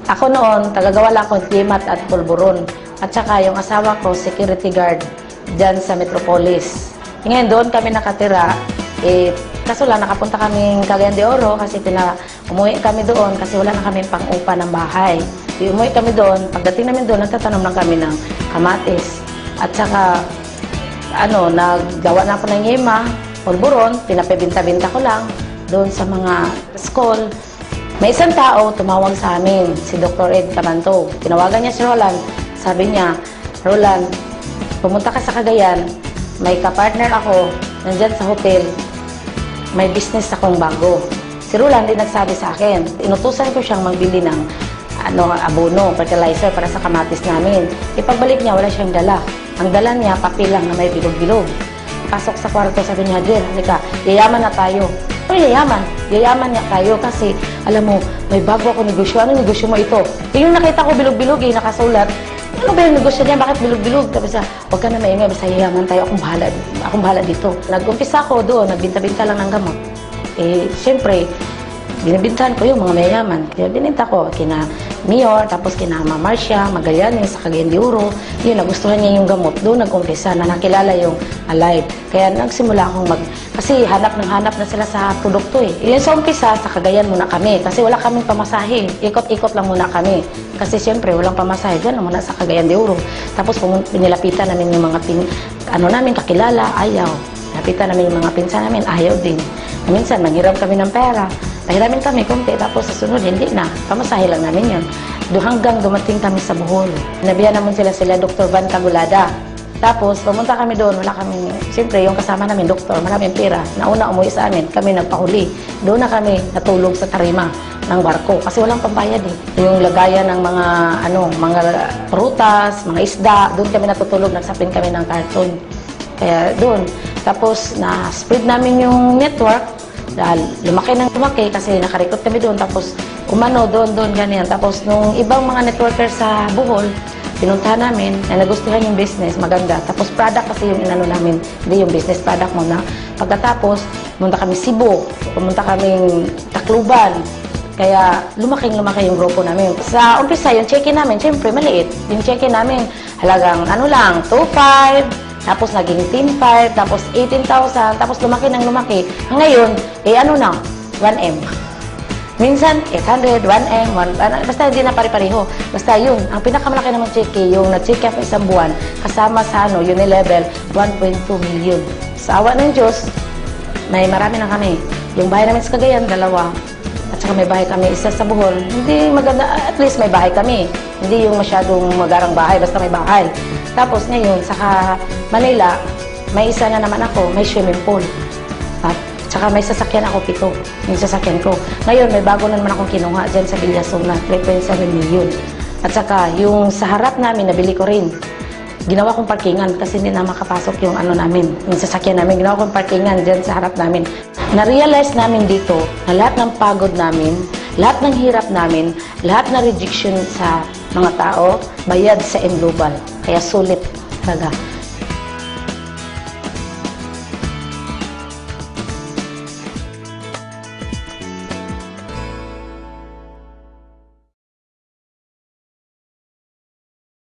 Ako noon, tagagawa lang ako Gimat at Pulburon. At saka yung asawa ko, security guard dyan sa Metropolis. Ngayon doon kami nakatira. Kaso lang, nakapunta kaming Cagayan de Oro kasi umuwi kami doon kasi wala na kaming pang-upa ng bahay. Umuwi kami doon. Pagdating namin doon, nagtatanom lang kami ng kamatis. At saka, naggawa na ako ng yema, Pulburon, pinapibinta-binta ko lang doon sa mga school. May isang tao tumawag sa amin, si Dr. Ed Tamanto. Tinawagan niya si Roland. Sabi niya, Roland, pumunta ka sa Cagayan, may kapartner ako, nandyan sa hotel, may business akong bago. Si Roland din nagsabi sa akin, inutusan ko siyang magbili ng abono, fertilizer para sa kamatis namin. Ipagbalik niya, wala siyang dala. Ang dala niya, papel lang na may bilog-bilog. Pasok sa kwarto, sabi niya, Jer, halika, yayaman na tayo. Pero yayaman. Yayaman niya tayo kasi, alam mo, may bago ako negosyo. Ano negosyo mo ito? Yung nakita ko bilog-bilog, nakasulat. Ano ba yung negosyo niya? Bakit bilog-bilog? Tapos huwag ka na maingay, basta yayaman tayo. Akong bahala dito. Nag-umpisa ako doon, nagbinta-binta lang ng gamot. Siyempre, binibintahan ko yung mga mayayaman. Kaya bininta ko kina Mayor, tapos kina Mama Marcia, Magallanes, sa Cagayan de Oro. Yun, nagustuhan niya yung gamot. Doon nag-umpisa na nakilala yung Alive. Kaya nagsimula akong kasi hanap na sila sa produkto eh. Yun sa umpisa, sa Cagayan muna kami. Kasi wala kaming pamasahe. Ikot-ikot lang muna kami. Kasi siyempre, walang pamasahe. Diyan muna sa Cagayan de Oro. Tapos pinilapitan namin yung mga namin kakilala, ayaw. Lapitan namin yung mga pinsan namin, ayaw din. Minsan, manghiram kami ng pera. Pahiramin kami konti, tapos sa sunod, hindi na. Pamasahe lang namin yun. Hanggang dumating kami sa Bohol. Nabihan naman sila Dr. Van Cagulada. Tapos, pumunta kami doon, wala kami, siyempre, yung kasama namin, doktor, maraming pera. Nauna umuwi sa amin, kami nagpahuli. Doon na kami natulog sa tarima ng barko, kasi walang pambayad eh. Yung lagayan ng mga prutas, mga isda, doon kami natutulog, nagsapin kami ng karton. Kaya doon. Tapos, na-spread namin yung network. Dahil lumaki kasi nakarekot kami doon. Tapos, doon, ganyan. Tapos, nung ibang mga networker sa Bohol, pinuntahan namin na nagustuhan yung business, maganda. Tapos, product kasi yung namin, hindi yung business product muna. Pagkatapos, pumunta kami Cebu, pumunta kami Tacloban. Kaya, lumaki yung grupo namin. Sa umpisa, yung check-in namin, syempre, maliit. Yung check-in namin, halagang, 2.5, tapos naging 10.5, tapos 18,000, tapos lumaki. Ngayon, 1M. Minsan, 800, 1M, basta hindi na pare-pareho. Basta yun, ang pinakamalaki naman cheque, yung na-check up isang buwan, kasama sa Unilevel, 1.2 million. Sa awa ng Diyos, marami na kami. Yung bahay namin sa Cagayan, 2. At saka may bahay kami, isa sa Bohol. Hindi maganda, at least may bahay kami. Hindi yung masyadong magarang bahay, basta may bahay. Tapos ngayon, sa Manila, may isa na naman ako, may swimming pool. At saka may sasakyan ako, 7. Yung sasakyan ko. Ngayon, may bago na naman akong kinuha dyan sa Villason na 3.7 million. At saka, yung sa harap namin, nabili ko rin. Ginawa kong parkingan kasi hindi na makapasok yung namin, yung sasakyan namin. Ginawa kong parkingan dyan sa harap namin. Na-realize namin dito na lahat ng pagod namin, lahat ng hirap namin, lahat na rejection sa mga tao, bayad sa Global. Kaya sulit talaga.